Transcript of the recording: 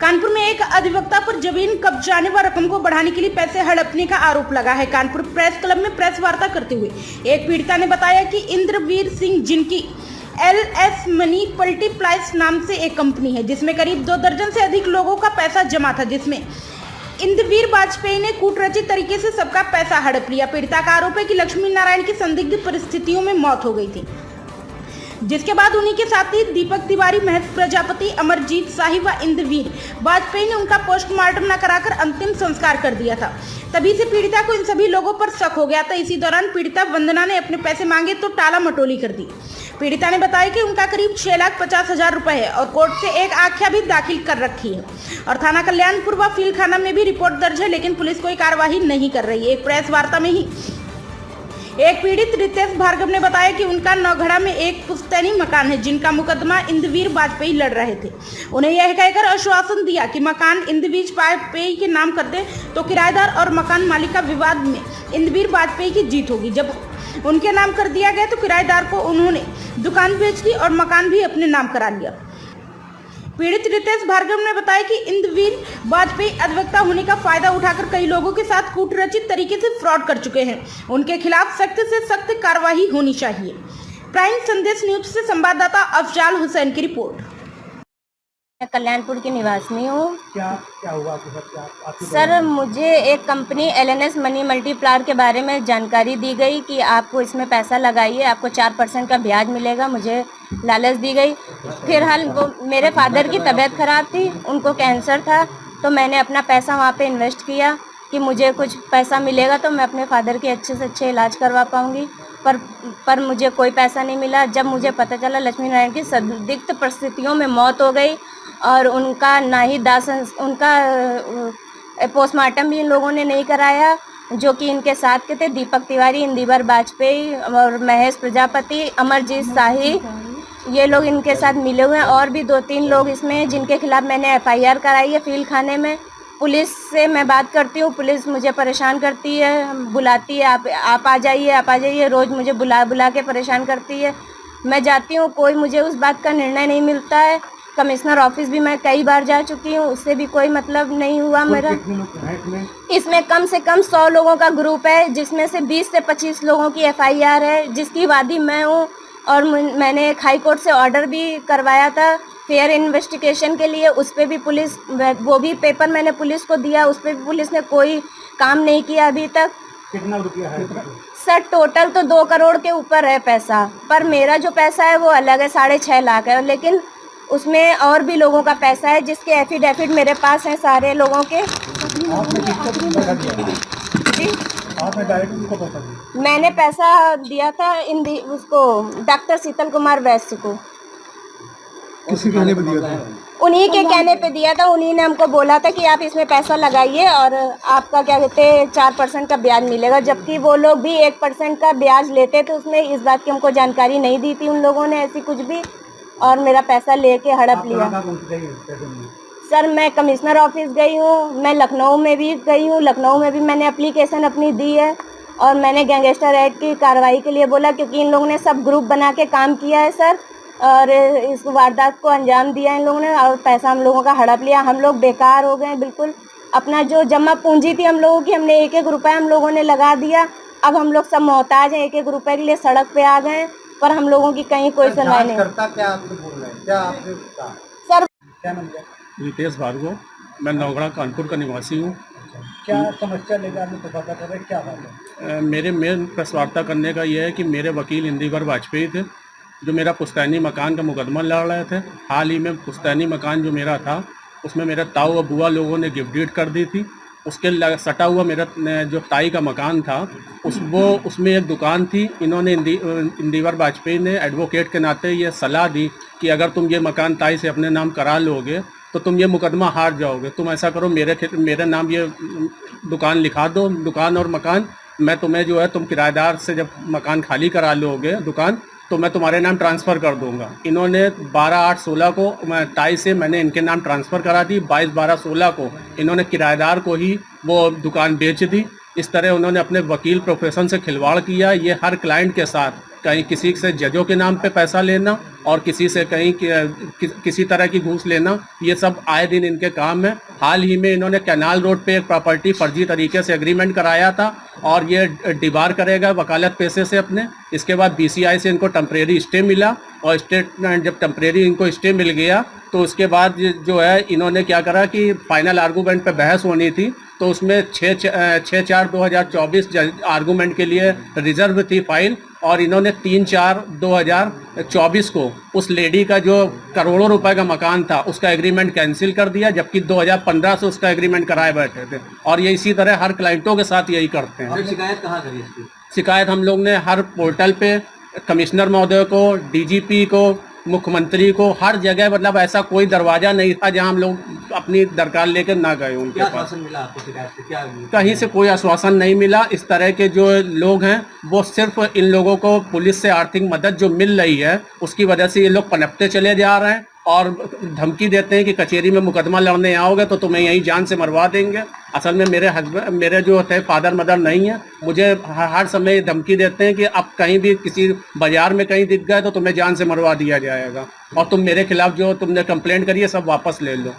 कानपुर में एक अधिवक्ता पर जमीन कब्जाने व रकम को बढ़ाने के लिए पैसे हड़पने का आरोप लगा है। कानपुर प्रेस क्लब में प्रेस वार्ता करते हुए एक पीड़िता ने बताया कि इंद्रवीर सिंह, जिनकी LS मनी मल्टीप्लाइज नाम से एक कंपनी है, जिसमें करीब 2 दर्जन से अधिक लोगों का पैसा जमा था, जिसमें इंद्रवीर वाजपेयी ने कूटरचित तरीके से सबका पैसा हड़प लिया। पीड़िता का आरोप है कि लक्ष्मी नारायण की संदिग्ध परिस्थितियों में मौत हो गई थी, जिसके बाद उन्हीं के साथ ही दीपक तिवारी, महेश प्रजापति, अमरजीत शाही व इंद्रवीर वाजपेयी ने उनका पोस्टमार्टम न कराकर अंतिम संस्कार कर दिया था। तभी से पीड़िता को इन सभी लोगों पर शक हो गया था। इसी दौरान पीड़िता वंदना ने अपने पैसे मांगे तो टाला मटोली कर दी। पीड़िता ने बताया कि उनका करीब 6,50,000 रुपए है और कोर्ट से एक आख्या भी दाखिल कर रखी है और थाना कल्याणपुर व फील्ड थाना में भी रिपोर्ट दर्ज है, लेकिन पुलिस कोई कार्यवाही नहीं कर रही है। एक प्रेस वार्ता में ही एक पीड़ित रितेश भार्गव ने बताया कि उनका नौगढ़ा में एक पुश्तैनी मकान है, जिनका मुकदमा इंद्रवीर वाजपेयी लड़ रहे थे। उन्हें यह कहकर आश्वासन दिया कि मकान इंद्रवीर वाजपेयी के नाम कर दे तो किराएदार और मकान मालिक का विवाद में इंद्रवीर वाजपेयी की जीत होगी। जब उनके नाम कर दिया गया तो किराएदार को उन्होंने दुकान बेच दी और मकान भी अपने नाम करा लिया। पीड़ित रितेश भार्गव ने बताया कि इंद्रवीर वाजपेयी अधिवक्ता होने का फायदा उठाकर कई लोगों के साथ कूटरचित तरीके से फ्रॉड कर चुके हैं। उनके खिलाफ सख्त से सख्त कार्रवाई होनी चाहिए। प्राइम संदेश न्यूज से संवाददाता अफजाल हुसैन की रिपोर्ट। मैं कल्याणपुर की निवासी हूँ। क्या हुआ आपके साथ? सर, मुझे एक कंपनी LNS मनी मल्टीप्लायर के बारे में जानकारी दी गई कि आपको इसमें पैसा लगाइए, आपको 4% का ब्याज मिलेगा। मुझे लालच दी गई। फिर वो मेरे फादर की तबीयत खराब थी, उनको कैंसर था, तो मैंने अपना पैसा वहाँ पे इन्वेस्ट किया कि मुझे कुछ पैसा मिलेगा तो मैं अपने फादर के अच्छे से अच्छे इलाज करवा पाऊँगी। पर मुझे कोई पैसा नहीं मिला। जब मुझे पता चला लक्ष्मी नारायण की संदिग्ध परिस्थितियों में मौत हो गई और उनका ना ही उनका पोस्टमार्टम भी इन लोगों ने नहीं कराया, जो कि इनके साथ के थे दीपक तिवारी, इंद्रवीर वाजपेयी और महेश प्रजापति, अमरजीत शाही, ये लोग इनके साथ मिले हुए हैं। और भी 2-3 लोग इसमें जिनके खिलाफ मैंने FIR कराई है फील्ड थाने में। पुलिस से मैं बात करती हूँ, पुलिस मुझे परेशान करती है, बुलाती है, आप आ जाइए, आप आ जाइए, रोज़ मुझे बुला के परेशान करती है। मैं जाती हूँ, कोई मुझे उस बात का निर्णय नहीं मिलता है। कमिश्नर ऑफिस भी मैं कई बार जा चुकी हूँ, उससे भी कोई मतलब नहीं हुआ मेरा। इसमें कम से कम 100 लोगों का ग्रुप है, जिसमें से 20 से 25 लोगों की FIR है, जिसकी वादी मैं हूँ। और मैंने एक हाई कोर्ट से ऑर्डर भी करवाया था फेयर इन्वेस्टिगेशन के लिए। उस पर भी पुलिस, वो भी पेपर मैंने पुलिस को दिया, उस पर भी पुलिस ने कोई काम नहीं किया अभी तक। कितना रुपया है? सर, टोटल तो 2 करोड़ के ऊपर है पैसा, पर मेरा जो पैसा है वो अलग है, 6.5 लाख है। लेकिन उसमें और भी लोगों का पैसा है, जिसके एफिडेविट मेरे पास हैं सारे लोगों के। जी, आपने डायरेक्ट उसको पैसा दिया? मैंने पैसा दिया था उसको डॉक्टर शीतल कुमार वैश्य को। किसी कहने पे दिया था? उन्हीं के कहने पे दिया था। उन्हीं ने हमको बोला था कि आप इसमें पैसा लगाइए और आपका क्या कहते हैं 4% का ब्याज मिलेगा, जबकि वो लोग भी 1% का ब्याज लेते थे। उसमें इस बात की हमको जानकारी नहीं दी थी उन लोगों ने ऐसी कुछ भी, और मेरा पैसा लेके हड़प लिया। सर, मैं कमिश्नर ऑफिस गई हूँ, मैं लखनऊ में भी गई हूँ। लखनऊ में भी मैंने एप्लीकेशन अपनी दी है और मैंने गैंगस्टर एक्ट की कार्रवाई के लिए बोला, क्योंकि इन लोगों ने सब ग्रुप बना के काम किया है सर, और इस वारदात को अंजाम दिया इन लोगों ने और पैसा हम लोगों का हड़प लिया। हम लोग बेकार हो गए बिल्कुल। अपना जो जमा पूंजी थी हम लोगों की, हमने 1-1 रुपया हम लोगों ने लगा दिया। अब हम लोग सब मोहताज हैं, 1-1 रुपये के लिए सड़क पे आ गए, पर हम लोगों की कहीं कोई सुनवाई नहीं। क्या आपसे बोल रहे हैं? क्या आपने कहा? सर, क्या नाम है? रितेश भार्गव, मैं नौगढ़ा कानपुर का निवासी हूँ। क्या समस्या लेकर आपने तबादला कर रहे हैं? क्या बात है? मेरे मेन प्रेस वार्ता करने का ये है कि मेरे वकील इंद्रवीर वाजपेयी थे, जो मेरा पुश्तैनी मकान का मुकदमा लड़ रहे थे। हाल ही में पुश्तैनी मकान जो मेरा था, उसमें मेरे ताऊ और बुआ लोगों ने गिफ्ट डीड कर दी थी। उसके सटा हुआ मेरा जो ताई का मकान था, उसमें एक दुकान थी। इन्होंने इंद्रवीर वाजपेयी ने एडवोकेट के नाते ये सलाह दी कि अगर तुम ये मकान ताई से अपने नाम करा लोगे तो तुम ये मुकदमा हार जाओगे। तुम ऐसा करो, मेरे नाम ये दुकान लिखा दो, दुकान और मकान। मैं तुम्हें जो है, तुम किराएदार से जब मकान खाली करा लोगे दुकान, तो मैं तुम्हारे नाम ट्रांसफ़र कर दूंगा। इन्होंने 12/8/16 को ताई से मैंने इनके नाम ट्रांसफ़र करा दी। 22/12/16 को इन्होंने किराएदार को ही वो दुकान बेच दी। इस तरह उन्होंने अपने वकील प्रोफेशन से खिलवाड़ किया। ये हर क्लाइंट के साथ कहीं किसी से जजों के नाम पे पैसा लेना और किसी से कहीं किसी तरह की घूस लेना, ये सब आए दिन इनके काम है। हाल ही में इन्होंने कैनाल रोड पे एक प्रॉपर्टी फर्जी तरीके से एग्रीमेंट कराया था और ये डिबार करेगा वकालत पैसे से अपने। इसके बाद बीसीआई से इनको टेम्परेरी स्टे मिला और जब टेम्परेरी इनको स्टे मिल गया तो उसके बाद जो है इन्होंने क्या करा कि फाइनल आर्गूमेंट पे बहस होनी थी, तो उसमें 6/4/2024 आर्गूमेंट के लिए रिजर्व थी फाइल, और इन्होंने 3/4/2024 को उस लेडी का जो करोड़ों रुपए का मकान था उसका एग्रीमेंट कैंसिल कर दिया, जबकि 2015 से उसका एग्रीमेंट कराए बैठे थे। और ये इसी तरह हर क्लाइंटों के साथ यही करते हैं। शिकायत कहाँ करी इसकी? शिकायत हम लोग ने हर पोर्टल पे कमिश्नर महोदय को, डीजीपी को, मुख्यमंत्री को, हर जगह, मतलब ऐसा कोई दरवाजा नहीं था जहां हम लोग अपनी दरकार लेकर ना गए उनके क्या पास। आश्वासन मिला आपको शिकायत से? क्या कहीं से कोई आश्वासन नहीं मिला। इस तरह के जो लोग हैं वो सिर्फ इन लोगों को पुलिस से आर्थिक मदद जो मिल रही है उसकी वजह से ये लोग पनपते चले जा रहे हैं और धमकी देते हैं कि कचहरी में मुकदमा लड़ने आओगे तो तुम्हें यहीं जान से मरवा देंगे। असल में मेरे जो थे फादर मदर नहीं है, मुझे हर समय धमकी देते हैं कि अब कहीं भी किसी बाजार में कहीं दिख गए तो तुम्हें जान से मरवा दिया जाएगा और तुम मेरे खिलाफ जो तुमने कंप्लेंट करी है सब वापस ले लो।